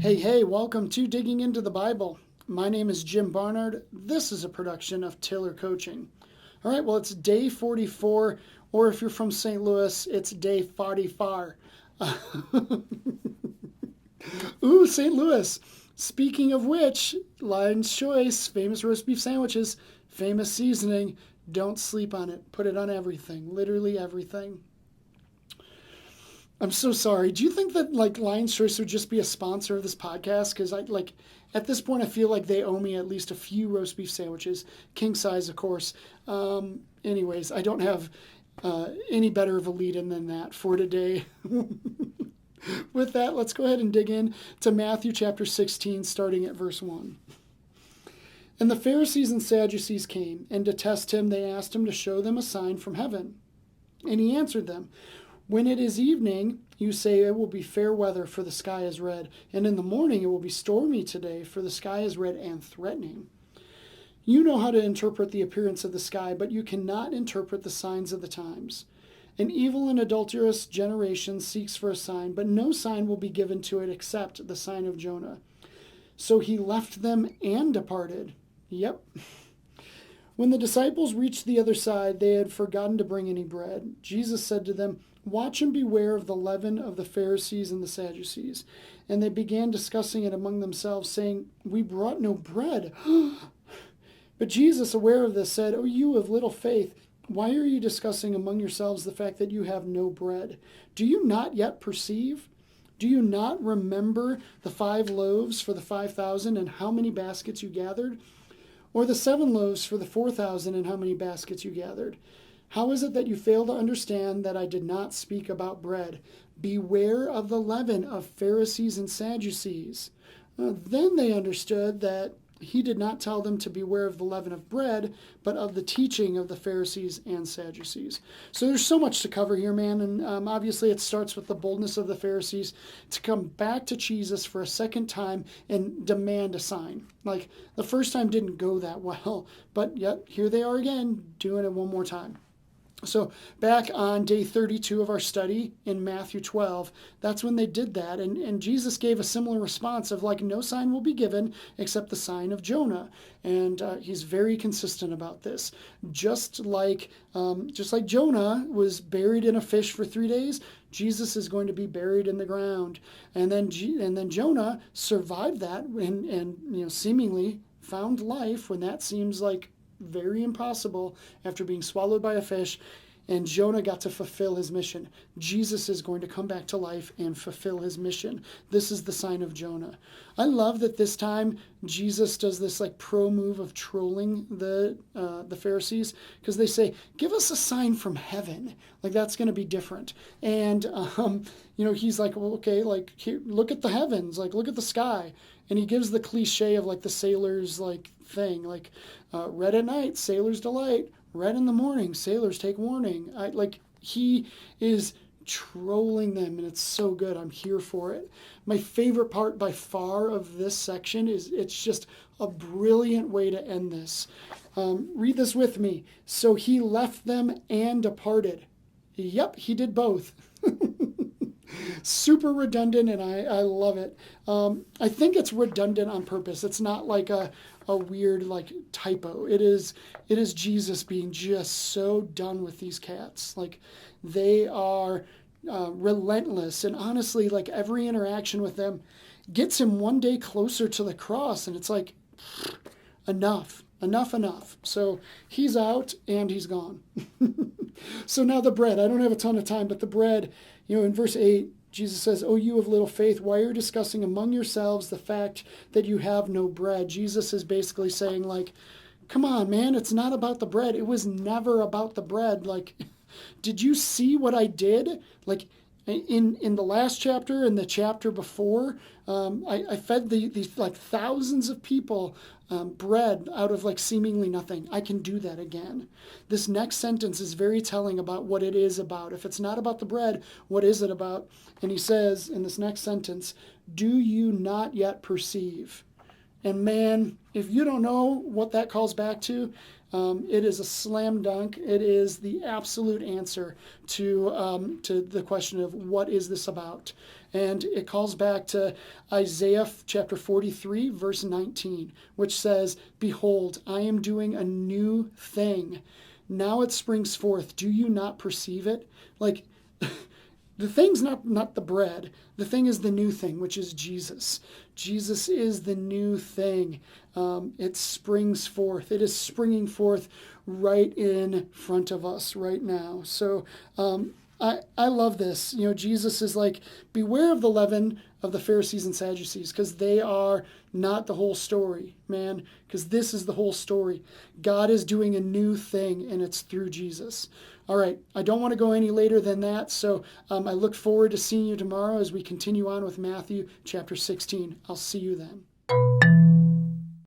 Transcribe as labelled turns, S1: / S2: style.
S1: Hey, welcome to Digging into the Bible. My name is Jim Barnard. This is a production of Taylor Coaching. All right, well, it's day 44, or if you're from St. Louis, it's day 44. Ooh, St. Louis. Speaking of which, Lion's Choice, famous roast beef sandwiches, famous seasoning. Don't sleep on it. Put it on everything, literally everything. I'm so sorry. Do you think that Lion's Choice would just be a sponsor of this podcast? Because at this point I feel like they owe me at least a few roast beef sandwiches, king size, of course. Anyways, I don't have any better of a lead-in than that for today. With that, let's go ahead and dig in to Matthew chapter 16, starting at verse 1. And the Pharisees and Sadducees came, and to test him they asked him to show them a sign from heaven. And he answered them, when it is evening, you say it will be fair weather, for the sky is red, and in the morning it will be stormy today, for the sky is red and threatening. You know how to interpret the appearance of the sky, but you cannot interpret the signs of the times. An evil and adulterous generation seeks for a sign, but no sign will be given to it except the sign of Jonah. So he left them and departed. Yep. When the disciples reached the other side, they had forgotten to bring any bread. Jesus said to them, watch and beware of the leaven of the Pharisees and the Sadducees. And they began discussing it among themselves, saying, we brought no bread. But Jesus, aware of this, said, oh, you of little faith, why are you discussing among yourselves the fact that you have no bread? Do you not yet perceive? Do you not remember the 5 loaves for the 5,000 and how many baskets you gathered? Or the 7 loaves for the 4,000 and how many baskets you gathered? How is it that you fail to understand that I did not speak about bread? Beware of the leaven of Pharisees and Sadducees. Then they understood that he did not tell them to beware of the leaven of bread, but of the teaching of the Pharisees and Sadducees. So there's so much to cover here, man. And obviously it starts with the boldness of the Pharisees to come back to Jesus for a second time and demand a sign. Like the first time didn't go that well, but yet here they are again doing it one more time. So back on day 32 of our study in Matthew 12, that's when they did that. And Jesus gave a similar response of no sign will be given except the sign of Jonah. And he's very consistent about this. Just like Jonah was buried in a fish for 3 days, Jesus is going to be buried in the ground. And then Jonah survived that and seemingly found life when that seems like very impossible after being swallowed by a fish, and Jonah got to fulfill his mission. Jesus is going to come back to life and fulfill his mission. This is the sign of Jonah. I love that this time Jesus does this pro move of trolling the Pharisees, because they say, give us a sign from heaven. That's going to be different. And he's like, well, okay, here, look at the heavens, look at the sky. And he gives the cliche of the sailors thing, red at night, sailors delight. Red in the morning, sailors take warning. He is trolling them, and it's so good. I'm here for it. My favorite part by far of this section is it's just a brilliant way to end this. Read this with me. So he left them and departed. Yep, he did both. Super redundant, and I love it. I think it's redundant on purpose. It's not like a weird typo. It is Jesus being just so done with these cats. They are relentless, and honestly, every interaction with them gets him one day closer to the cross, and it's enough. So he's out and he's gone. So now the bread. I don't have a ton of time, but the bread, in verse 8, Jesus says, oh, you of little faith, why are you discussing among yourselves the fact that you have no bread? Jesus is basically saying, come on, man, it's not about the bread. It was never about the bread. Did you see what I did? In the last chapter and the chapter before, I fed these thousands of people bread out of seemingly nothing. I can do that again. This next sentence is very telling about what it is about. If it's not about the bread, what is it about? And he says in this next sentence, do you not yet perceive? And man, if you don't know what that calls back to, it is a slam dunk. It is the absolute answer to the question of what is this about? And it calls back to Isaiah chapter 43, verse 19, which says, "Behold, I am doing a new thing. Now it springs forth. Do you not perceive it?" Like, the thing's not the bread. The thing is the new thing, which is Jesus. Jesus is the new thing. It springs forth. It is springing forth right in front of us right now. So I love this. Jesus is like, beware of the leaven of the Pharisees and Sadducees, because they are not the whole story, man, because this is the whole story. God is doing a new thing, and it's through Jesus. All right, I don't want to go any later than that, so I look forward to seeing you tomorrow as we continue on with Matthew chapter 16. I'll see you then.